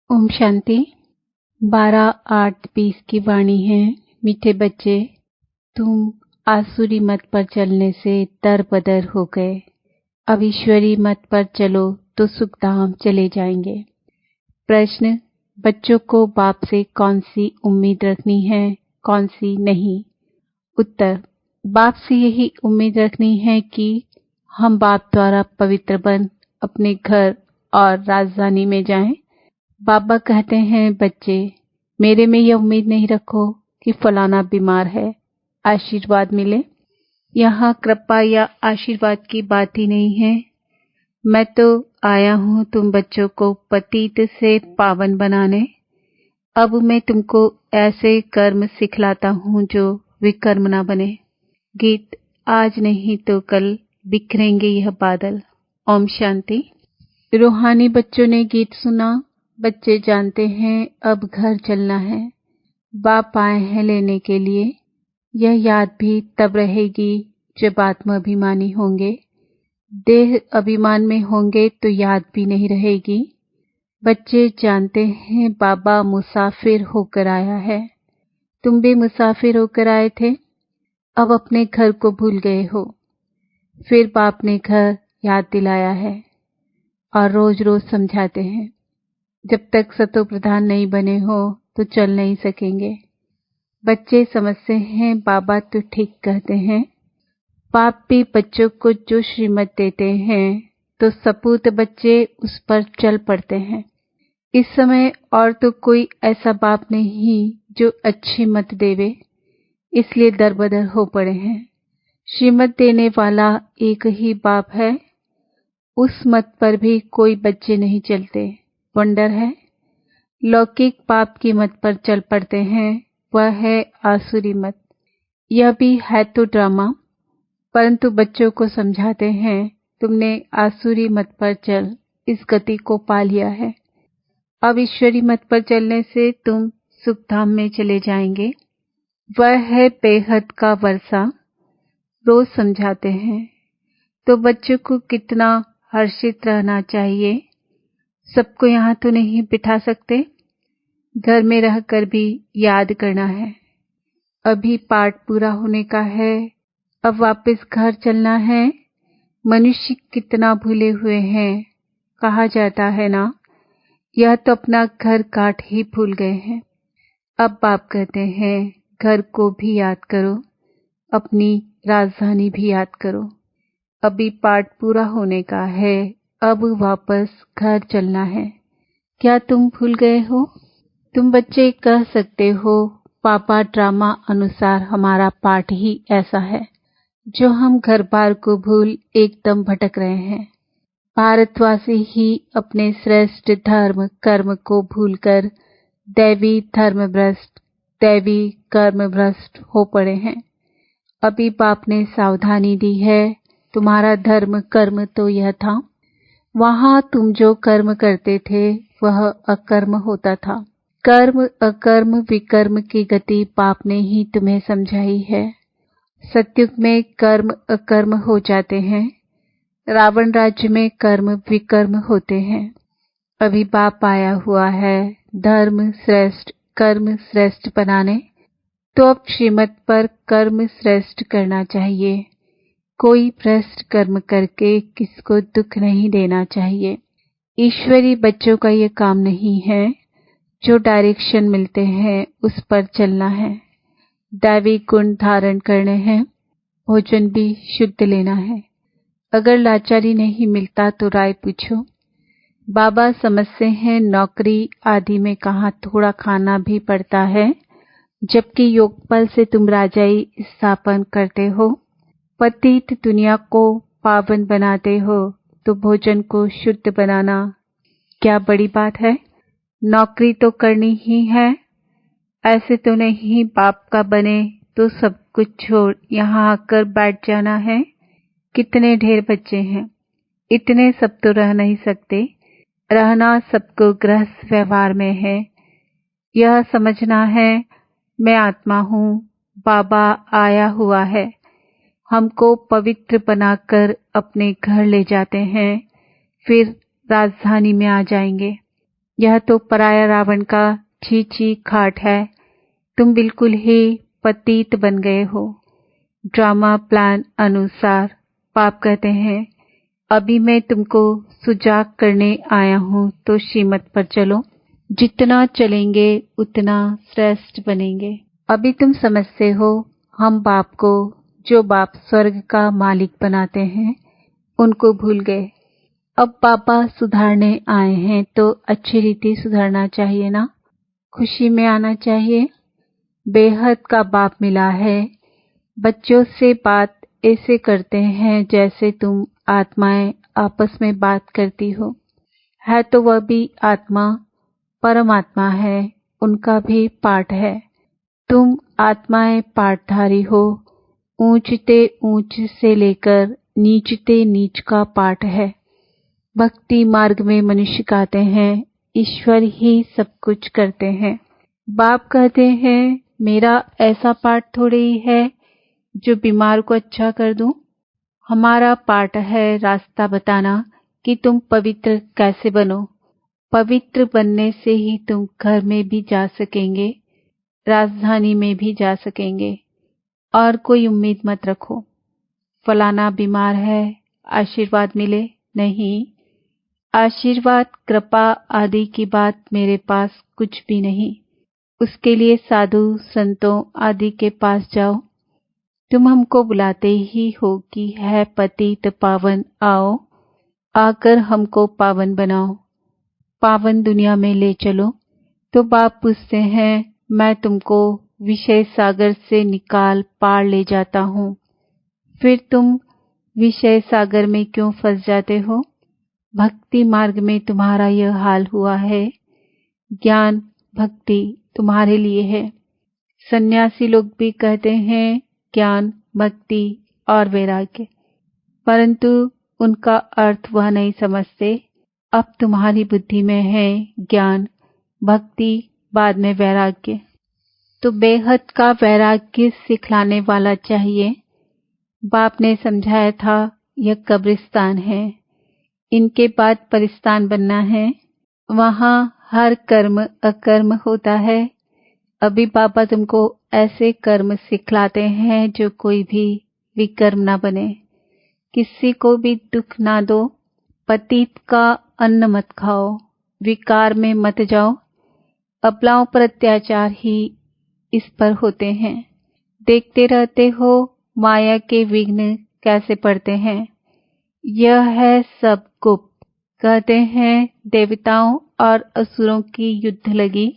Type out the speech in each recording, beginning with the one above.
ओम शांति। 12/8/20 की वाणी है। मीठे बच्चे, तुम आसुरी मत पर चलने से दरबदर हो गए। अब ईश्वरी मत पर चलो तो सुखधाम चले जाएंगे। प्रश्न: बच्चों को बाप से कौन सी उम्मीद रखनी है, कौन सी नहीं? उत्तर: बाप से यही उम्मीद रखनी है कि हम बाप द्वारा पवित्र बन अपने घर और राजधानी में जाएं। बाबा कहते हैं, बच्चे, मेरे में यह उम्मीद नहीं रखो कि फलाना बीमार है, आशीर्वाद मिले। यहाँ कृपा या आशीर्वाद की बात ही नहीं है। मैं तो आया हूँ तुम बच्चों को पतित से पावन बनाने। अब मैं तुमको ऐसे कर्म सिखलाता हूँ जो विकर्म ना बने। गीत: आज नहीं तो कल बिखरेंगे यह बादल। ओम शांति। रूहानी बच्चों ने गीत सुना। बच्चे जानते हैं अब घर चलना है। बाप आए हैं लेने के लिए। यह याद भी तब रहेगी जब आत्माभिमानी होंगे। देह अभिमान में होंगे तो याद भी नहीं रहेगी। बच्चे जानते हैं बाबा मुसाफिर होकर आया है। तुम भी मुसाफिर होकर आए थे। अब अपने घर को भूल गए हो। फिर बाप ने घर याद दिलाया है और रोज रोज समझाते हैं। जब तक सतो प्रधान नहीं बने हो तो चल नहीं सकेंगे। बच्चे समझते हैं बाबा तो ठीक कहते हैं। बाप भी बच्चों को जो श्रीमत देते हैं तो सपूत बच्चे उस पर चल पड़ते हैं। इस समय और तो कोई ऐसा बाप नहीं जो अच्छी मत देवे, इसलिए दरबदर हो पड़े हैं। श्रीमत देने वाला एक ही बाप है। उस मत पर भी कोई बच्चे नहीं चलते। वंडर है। लौकिक पाप की मत पर चल पड़ते हैं, वह है आसुरी मत। यह भी है तो ड्रामा, परंतु बच्चों को समझाते हैं तुमने आसुरी मत पर चल इस गति को पा लिया है। अब ईश्वरी मत पर चलने से तुम सुखधाम में चले जाएंगे। वह है बेहद का वर्षा। रोज समझाते हैं तो बच्चों को कितना हर्षित रहना चाहिए। सबको यहाँ तो नहीं बिठा सकते। घर में रहकर भी याद करना है। अभी पाठ पूरा होने का है, अब वापस घर चलना है। मनुष्य कितना भूले हुए हैं। कहा जाता है ना, यह तो अपना घर काट ही भूल गए हैं। अब बाप कहते हैं घर को भी याद करो, अपनी राजधानी भी याद करो। अभी पाठ पूरा होने का है, अब वापस घर चलना है। क्या तुम भूल गए हो? तुम बच्चे कह सकते हो, पापा ड्रामा अनुसार हमारा पाठ ही ऐसा है जो हम घर बार को भूल एकदम भटक रहे हैं। भारतवासी ही अपने श्रेष्ठ धर्म कर्म को भूलकर दैवी धर्म भ्रष्ट, दैवी कर्म भ्रष्ट हो पड़े हैं। अभी बाप ने सावधानी दी है, तुम्हारा धर्म कर्म तो यह था। वहां तुम जो कर्म करते थे वह अकर्म होता था। कर्म अकर्म विकर्म की गति बाप ने ही तुम्हें समझाई है। सतयुग में कर्म अकर्म हो जाते हैं। रावण राज्य में कर्म विकर्म होते हैं। अभी बाप आया हुआ है धर्म श्रेष्ठ कर्म श्रेष्ठ बनाने। तो अब श्रीमत पर कर्म श्रेष्ठ करना चाहिए। कोई भ्रष्ट कर्म करके किसको दुख नहीं देना चाहिए। ईश्वरी बच्चों का ये काम नहीं है। जो डायरेक्शन मिलते हैं उस पर चलना है। दैवी गुण धारण करने हैं। भोजन भी शुद्ध लेना है। अगर लाचारी नहीं मिलता तो राय पूछो। बाबा समझते हैं नौकरी आदि में कहाँ थोड़ा खाना भी पड़ता है, जबकि योगपाल से तुम राजाई स्थापन करते हो। पतित दुनिया को पावन बनाते हो तो भोजन को शुद्ध बनाना क्या बड़ी बात है? नौकरी तो करनी ही है। ऐसे तो नहीं बाप का बने तो सब कुछ छोड़ यहाँ आकर बैठ जाना है। कितने ढेर बच्चे हैं, इतने सब तो रह नहीं सकते। रहना सबको गृहस्थ व्यवहार में है। यह समझना है मैं आत्मा हूँ, बाबा आया हुआ है, हमको पवित्र बनाकर अपने घर ले जाते हैं, फिर राजधानी में आ जाएंगे। यह तो पराया रावण का छी छी खाट है। तुम बिल्कुल ही पतित बन गए हो। ड्रामा प्लान अनुसार पाप कहते हैं, अभी मैं तुमको सुजाग करने आया हूँ, तो श्रीमत पर चलो। जितना चलेंगे उतना श्रेष्ठ बनेंगे। अभी तुम समझते हो, हम बाप को, जो बाप स्वर्ग का मालिक बनाते हैं, उनको भूल गए। अब पापा सुधारने आए हैं तो अच्छी रीति सुधारना चाहिए ना, खुशी में आना चाहिए। बेहद का बाप मिला है। बच्चों से बात ऐसे करते हैं जैसे तुम आत्माएं आपस में बात करती हो। है तो वह भी आत्मा, परमात्मा है, उनका भी पाठ है। तुम आत्माएं पाठधारी हो। ऊंचते ऊंच से लेकर नीचते नीच का पाठ है। भक्ति मार्ग में मनुष्य कहते हैं, ईश्वर ही सब कुछ करते हैं। बाप कहते हैं, मेरा ऐसा पाठ थोड़ी है जो बीमार को अच्छा कर दूं। हमारा पाठ है रास्ता बताना कि तुम पवित्र कैसे बनो। पवित्र बनने से ही तुम घर में भी जा सकेंगे, राजधानी में भी जा सकेंगे। और कोई उम्मीद मत रखो, फलाना बीमार है, आशीर्वाद मिले। नहीं, आशीर्वाद कृपा आदि की बात मेरे पास कुछ भी नहीं। उसके लिए साधु संतों आदि के पास जाओ। तुम हमको बुलाते ही हो कि है पतित पावन, आओ, आकर हमको पावन बनाओ, पावन दुनिया में ले चलो। तो बाप पूछते हैं, मैं तुमको विषय सागर से निकाल पार ले जाता हूँ, फिर तुम विषय सागर में क्यों फंस जाते हो? भक्ति मार्ग में तुम्हारा यह हाल हुआ है। ज्ञान भक्ति तुम्हारे लिए है। सन्यासी लोग भी कहते हैं ज्ञान भक्ति और वैराग्य, परंतु उनका अर्थ वह नहीं समझते। अब तुम्हारी बुद्धि में है ज्ञान भक्ति, बाद में वैराग्य। तो बेहद का वैराग्य सिखलाने वाला चाहिए। बाप ने समझाया था, यह कब्रिस्तान है, इनके बाद परिस्तान बनना है। वहाँ हर कर्म अकर्म होता है। अभी बाबा तुमको ऐसे कर्म सिखलाते हैं जो कोई भी विकर्म ना बने, किसी को भी दुख ना दो, पतित का अन्न मत खाओ, विकार में मत जाओ। अबलाओं पर अत्याचार ही इस पर होते हैं। देखते रहते हो माया के विघ्न कैसे पड़ते हैं। यह है सब गुप्त। कहते हैं देवताओं और असुरों की युद्ध लगी।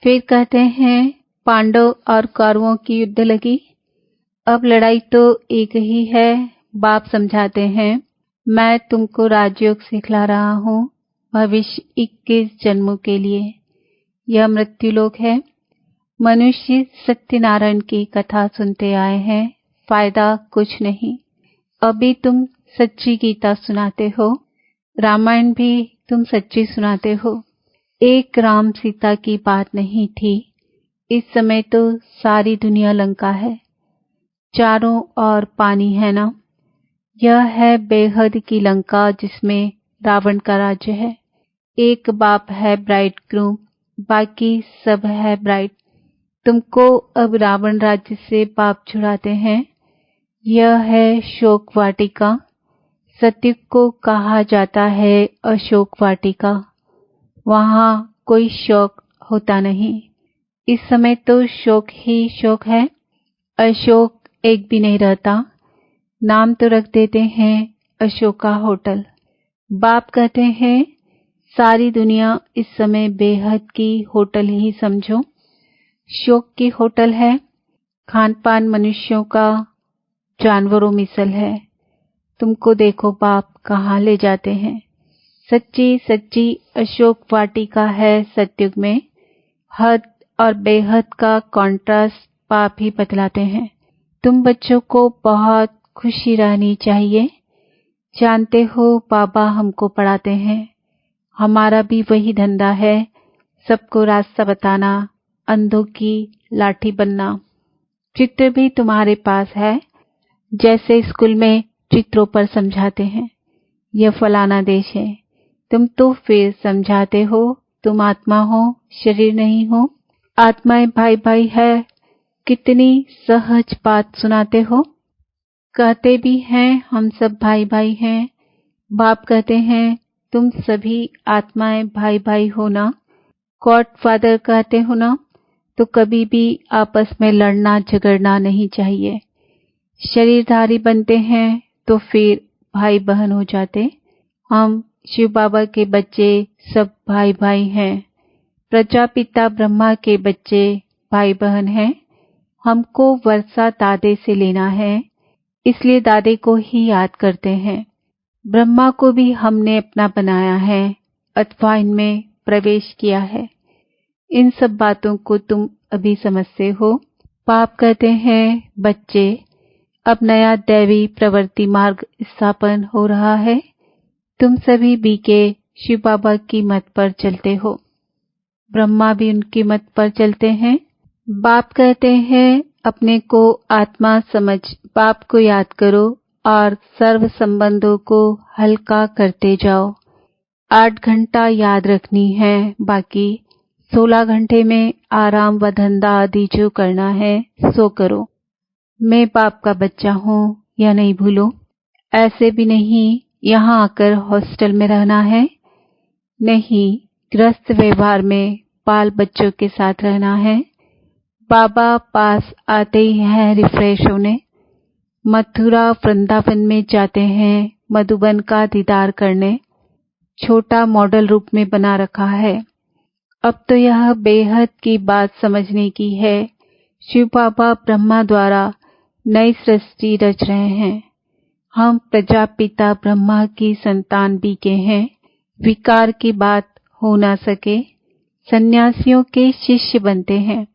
फिर कहते हैं पांडव और कौरवों की युद्ध लगी। अब लड़ाई तो एक ही है। बाप समझाते हैं, मैं तुमको राजयोग सिखला रहा हूँ भविष्य 21 जन्मों के लिए। यह मृत्युलोक है। मनुष्य सत्यनारायण की कथा सुनते आए हैं, फायदा कुछ नहीं। अभी तुम सच्ची गीता सुनाते हो, रामायण भी तुम सच्ची सुनाते हो। एक राम सीता की बात नहीं थी। इस समय तो सारी दुनिया लंका है, चारों ओर पानी है ना। यह है बेहद की लंका जिसमें रावण का राज्य है। एक बाप है ब्राइड ग्रूम, बाकी सब है ब्राइड। तुमको अब रावण राज्य से बाप छुड़ाते हैं। यह है शोक वाटिका। सत्युग को कहा जाता है अशोक वाटिका। वहाँ कोई शोक होता नहीं। इस समय तो शोक ही शोक है, अशोक एक भी नहीं रहता। नाम तो रख देते हैं अशोका होटल। बाप कहते हैं सारी दुनिया इस समय बेहद की होटल ही समझो। शोक की होटल है। खान पान मनुष्यों का जानवरों मिसल है। तुमको देखो बाप कहाँ ले जाते हैं। सच्ची सच्ची अशोक वाटिका है सत्युग में। हद और बेहद का कॉन्ट्रास्ट पाप ही बतलाते हैं। तुम बच्चों को बहुत खुशी रहनी चाहिए। जानते हो बाबा हमको पढ़ाते हैं, हमारा भी वही धंधा है, सबको रास्ता बताना, अंधों की लाठी बनना। चित्र भी तुम्हारे पास है, जैसे स्कूल में चित्रों पर समझाते हैं। यह फलाना देश है, तुम तो फिर समझाते हो तुम आत्मा हो, शरीर नहीं हो। आत्माएं भाई भाई है, कितनी सहज बात सुनाते हो। कहते भी हैं हम सब भाई भाई हैं। बाप कहते हैं तुम सभी आत्माएं भाई भाई हो ना। गॉड फादर कहते हो ना। तो कभी भी आपस में लड़ना झगड़ना नहीं चाहिए। शरीरधारी बनते हैं तो फिर भाई बहन हो जाते। हम शिव बाबा के बच्चे सब भाई भाई हैं। प्रजापिता ब्रह्मा के बच्चे भाई बहन हैं। हमको वर्षा दादे से लेना है, इसलिए दादे को ही याद करते हैं। ब्रह्मा को भी हमने अपना बनाया है अथवा इनमें प्रवेश किया है। इन सब बातों को तुम अभी समझते हो। बाप कहते हैं बच्चे, अब नया दैवी प्रवृत्ति मार्ग स्थापन हो रहा है। तुम सभी बीके शिव बाबा की मत पर चलते हो। ब्रह्मा भी उनकी मत पर चलते हैं। बाप कहते हैं अपने को आत्मा समझ बाप को याद करो और सर्व संबंधों को हल्का करते जाओ। 8 घंटा याद रखनी है, बाकी 16 घंटे में आराम व धंधा आदि जो करना है सो करो। मैं बाप का बच्चा हूँ या नहीं भूलो। ऐसे भी नहीं यहाँ आकर हॉस्टल में रहना है, नहीं गृहस्थ व्यवहार में बाल बच्चों के साथ रहना है। बाबा पास आते ही हैं रिफ्रेश होने। मथुरा वृंदावन में जाते हैं मधुबन का दीदार करने। छोटा मॉडल रूप में बना रखा है। अब तो यह बेहद की बात समझने की है। शिव बाबा ब्रह्मा द्वारा नई सृष्टि रच रहे हैं। हम प्रजापिता ब्रह्मा की संतान भी के हैं। विकार की बात हो ना सके। सन्यासियों के शिष्य बनते हैं।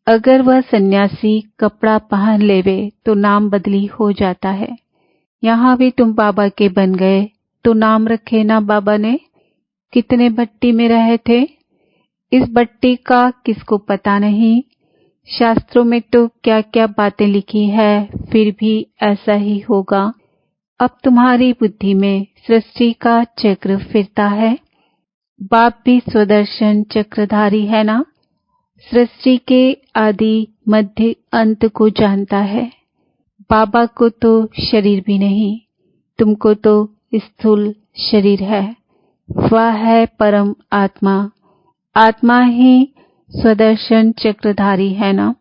अगर वह सन्यासी कपड़ा पहन लेवे तो नाम बदली हो जाता है। यहाँ भी तुम बाबा के बन गए तो नाम रखे ना बाबा ने। कितने भट्टी में रहे थे, इस भट्टी का किसको पता नहीं। शास्त्रों में तो क्या क्या बातें लिखी है, फिर भी ऐसा ही होगा। अब तुम्हारी बुद्धि में सृष्टि का चक्र फिरता है। बाप भी स्वदर्शन चक्रधारी है ना। सृष्टि के आदि मध्य अंत को जानता है। बाबा को तो शरीर भी नहीं, तुमको तो स्थूल शरीर है। वह है परम आत्मा। आत्मा ही स्वदर्शन चक्रधारी है ना।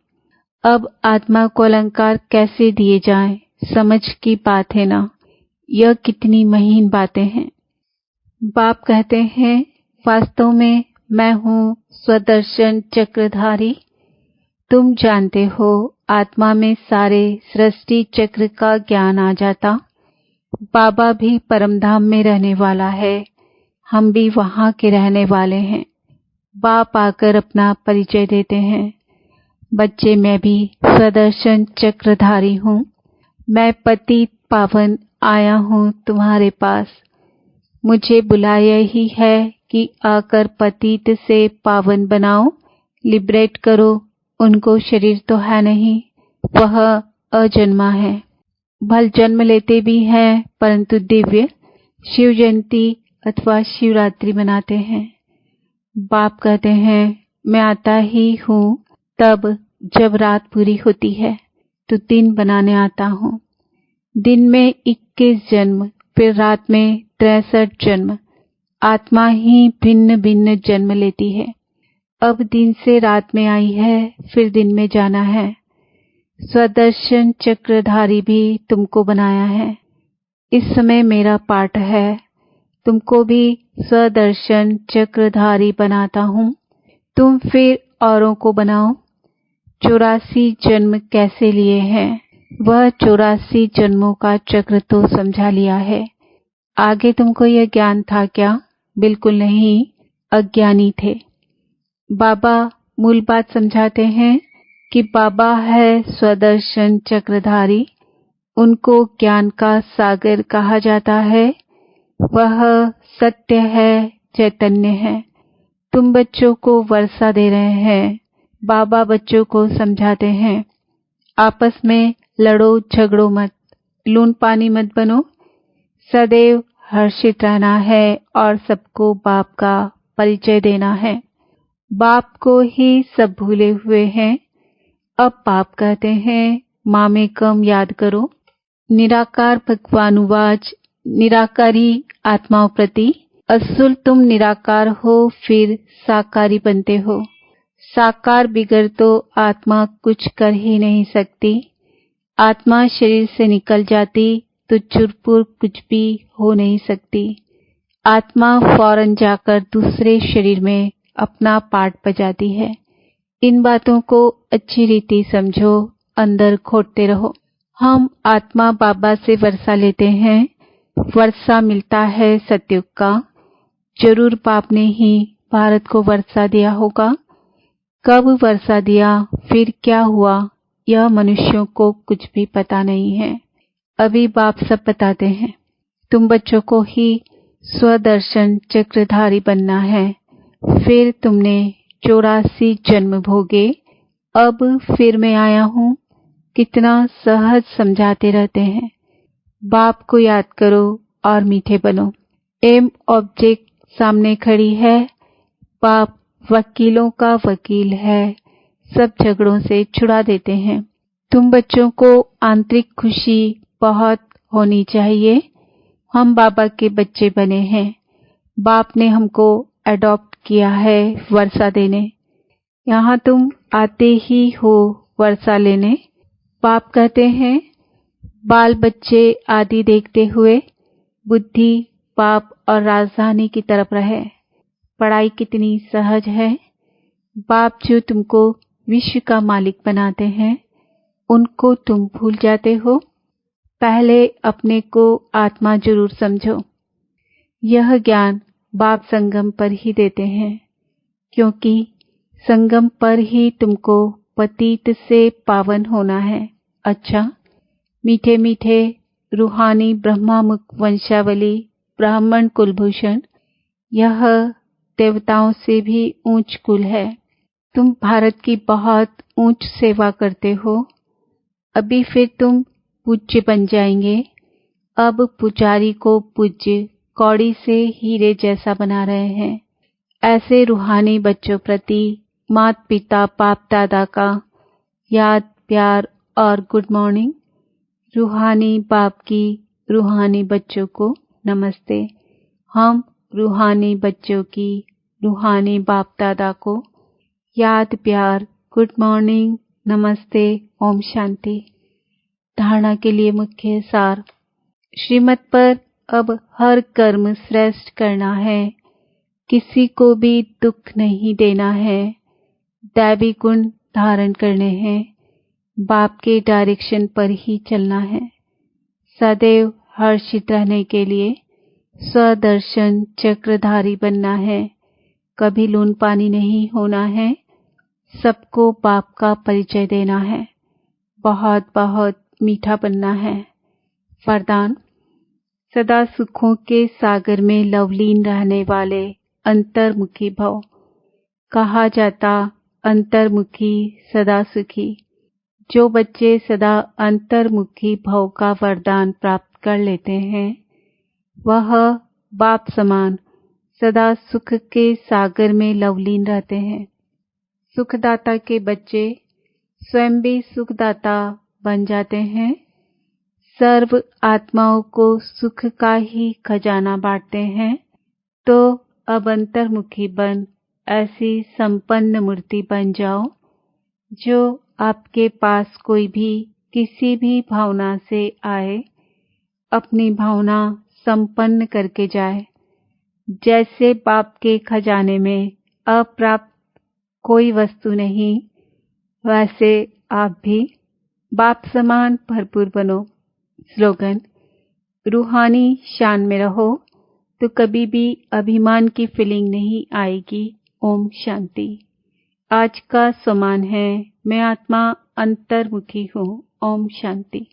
अब आत्मा को अलंकार कैसे दिए जाएं, समझ की बात है ना। यह कितनी महीन बातें हैं। बाप कहते हैं वास्तव में मैं हूँ स्वदर्शन चक्रधारी। तुम जानते हो आत्मा में सारे सृष्टि चक्र का ज्ञान आ जाता। बाबा भी परमधाम में रहने वाला है, हम भी वहाँ के रहने वाले हैं। बाप आकर अपना परिचय देते हैं। बच्चे, मैं भी स्वदर्शन चक्रधारी हूँ। मैं पतित पावन आया हूँ तुम्हारे पास। मुझे बुलाया ही है कि आकर पतित से पावन बनाओ, लिबरेट करो उनको। शरीर तो है नहीं, वह अजन्मा है। भल जन्म लेते भी हैं परंतु दिव्य शिव जयंती अथवा शिवरात्रि मनाते हैं। बाप कहते हैं मैं आता ही हूँ तब जब रात पूरी होती है तो दिन बनाने आता हूँ। दिन में 21 जन्म, फिर रात में 63 जन्म। आत्मा ही भिन्न भिन्न जन्म लेती है। अब दिन से रात में आई है, फिर दिन में जाना है। स्वदर्शन चक्रधारी भी तुमको बनाया है। इस समय मेरा पाठ है, तुमको भी स्वदर्शन चक्रधारी बनाता हूँ। तुम फिर औरों को बनाओ। 84 जन्म कैसे लिए हैं, वह 84 जन्मों का चक्र तो समझा लिया है। आगे तुमको यह ज्ञान था क्या? बिल्कुल नहीं, अज्ञानी थे। बाबा मूल बात समझाते हैं कि बाबा है स्वदर्शन चक्रधारी। उनको ज्ञान का सागर कहा जाता है। वह सत्य है, चैतन्य है। तुम बच्चों को वर्षा दे रहे हैं। बाबा बच्चों को समझाते हैं आपस में लड़ो झगड़ो मत, लून पानी मत बनो। सदैव हर्षित रहना है और सबको बाप का परिचय देना है। बाप को ही सब भूले हुए हैं। अब बाप कहते हैं मामेकम याद करो। निराकार भगवानुवाच निराकारी आत्माओं प्रति असुल तुम निराकार हो फिर साकारी बनते हो। साकार बिगड़ तो आत्मा कुछ कर ही नहीं सकती। आत्मा शरीर से निकल जाती तो चुरपुर कुछ भी हो नहीं सकती। आत्मा फौरन जाकर दूसरे शरीर में अपना पार्ट बजाती है। इन बातों को अच्छी रीति समझो, अंदर खोदते रहो। हम आत्मा बाबा से वर्षा लेते हैं। वर्षा मिलता है सतयुग का। जरूर बाप ने ही भारत को वर्षा दिया होगा। कब वर्षा दिया, फिर क्या हुआ, यह मनुष्यों को कुछ भी पता नहीं है। अभी बाप सब बताते हैं। तुम बच्चों को ही स्वदर्शन चक्रधारी बनना है। फिर तुमने 84 जन्म भोगे। अब फिर मैं आया हूँ। कितना सहज समझाते रहते हैं। बाप को याद करो और मीठे बनो। एम ऑब्जेक्ट सामने खड़ी है। बाप वकीलों का वकील है। सब झगड़ों से छुड़ा देते हैं। तुम बच्चों को आंतरिक खुशी बहुत होनी चाहिए। हम बाबा के बच्चे बने हैं। बाप ने हमको अडॉप्ट किया है वर्षा देने। यहाँ तुम आते ही हो वर्षा लेने। बाप कहते हैं बाल बच्चे आदि देखते हुए बुद्धि बाप और राजधानी की तरफ रहे। पढ़ाई कितनी सहज है। बाप जो तुमको विश्व का मालिक बनाते हैं उनको तुम भूल जाते हो। पहले अपने को आत्मा जरूर समझो। यह ज्ञान बाप संगम पर ही देते हैं, क्योंकि संगम पर ही तुमको पतित से पावन होना है। अच्छा, मीठे मीठे रूहानी ब्रह्मामुख वंशावली ब्राह्मण कुलभूषण, यह देवताओं से भी ऊंच कुल है। तुम भारत की बहुत ऊंच सेवा करते हो। अभी फिर तुम पूज्य बन जाएंगे। अब पुजारी को पूज्य कौड़ी से हीरे जैसा बना रहे हैं। ऐसे रूहानी बच्चों प्रति माता पिता बाप दादा का याद प्यार और गुड मॉर्निंग। रूहानी बाप की रूहानी बच्चों को नमस्ते। हम रूहानी बच्चों की रूहानी बाप दादा को याद प्यार गुड मॉर्निंग नमस्ते ओम शांति। धारणा के लिए मुख्य सार। श्रीमत पर अब हर कर्म श्रेष्ठ करना है। किसी को भी दुख नहीं देना है। दैवी गुण धारण करने हैं। बाप के डायरेक्शन पर ही चलना है। सदैव हर्षित रहने के लिए स्वदर्शन चक्रधारी बनना है। कभी लून पानी नहीं होना है। सबको बाप का परिचय देना है। बहुत बहुत मीठा बनना है। वरदान। सदा सुखों के सागर में लवलीन रहने वाले अंतर्मुखी भव। कहा जाता अंतर्मुखी सदा सुखी। जो बच्चे सदा अंतर्मुखी भव का वरदान प्राप्त कर लेते हैं वह बाप समान सदा सुख के सागर में लवलीन रहते हैं। सुखदाता के बच्चे स्वयं भी सुखदाता बन जाते हैं। सर्व आत्माओं को सुख का ही खजाना बांटते हैं। तो अब अंतर्मुखी बन ऐसी संपन्न मूर्ति बन जाओ जो आपके पास कोई भी किसी भी भावना से आए अपनी भावना संपन्न करके जाए। जैसे बाप के खजाने में अप्राप्त कोई वस्तु नहीं, वैसे आप भी बाप समान भरपूर बनो। स्लोगन। रूहानी शान में रहो तो कभी भी अभिमान की फीलिंग नहीं आएगी। ओम शांति। आज का सम्मान है मैं आत्मा अंतर्मुखी हूँ। ओम शांति।